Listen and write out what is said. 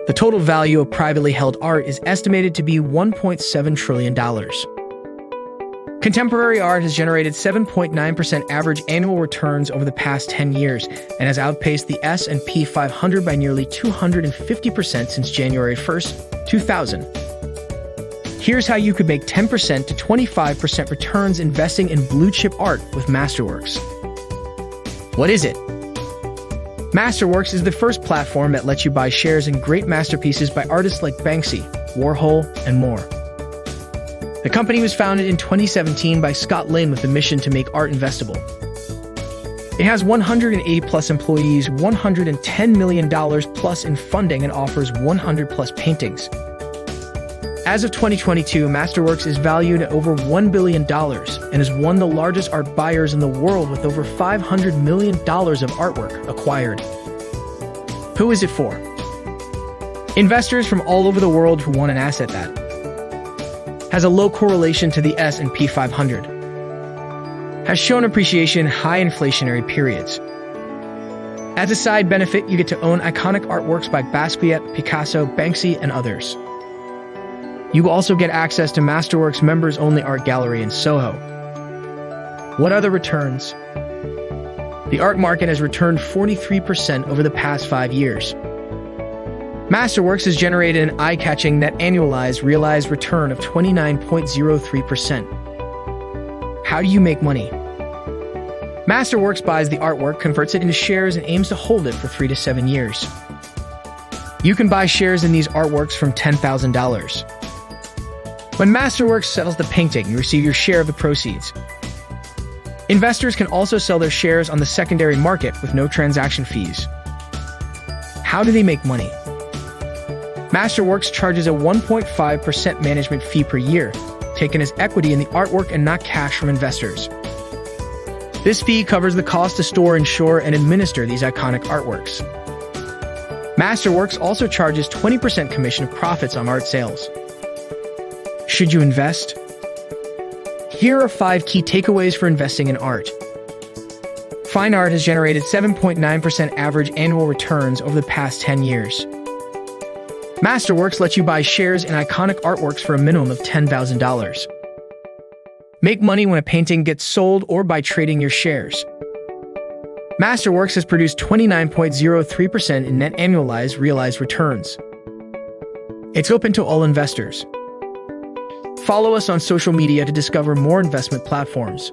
The total value of privately held art is estimated to be $1.7 trillion. Contemporary art has generated 7.9% average annual returns over the past 10 years and has outpaced the S&P 500 by nearly 250% since January 1st, 2000. Here's how you could make 10% to 25% returns investing in blue-chip art with Masterworks. What is it? Masterworks is the first platform that lets you buy shares in great masterpieces by artists like Banksy, Warhol, and more. The company was founded in 2017 by Scott Lane with the mission to make art investable. It has 180-plus employees, $110 million plus in funding, and offers 100-plus paintings. As of 2022, Masterworks is valued at over $1 billion and is one of the largest art buyers in the world with over $500 million of artwork acquired. Who is it for? Investors from all over the world who want an asset that has a low correlation to the S&P 500, has shown appreciation in high inflationary periods. As a side benefit, you get to own iconic artworks by Basquiat, Picasso, Banksy, and others. You will also get access to Masterworks' members-only art gallery in Soho. What are the returns? The art market has returned 43% over the past 5 years. Masterworks has generated an eye-catching net annualized realized return of 29.03%. How do you make money? Masterworks buys the artwork, converts it into shares, and aims to hold it for 3 to 7 years. You can buy shares in these artworks from $10,000. When Masterworks settles the painting, you receive your share of the proceeds. Investors can also sell their shares on the secondary market with no transaction fees. How do they make money? Masterworks charges a 1.5% management fee per year, taken as equity in the artwork and not cash from investors. This fee covers the cost to store, insure, and administer these iconic artworks. Masterworks also charges 20% commission of profits on art sales. Should you invest? Here are 5 key takeaways for investing in art. Fine art has generated 7.9% average annual returns over the past 10 years. Masterworks lets you buy shares in iconic artworks for a minimum of $10,000. Make money when a painting gets sold or by trading your shares. Masterworks has produced 29.03% in net annualized realized returns. It's open to all investors. Follow us on social media to discover more investment platforms.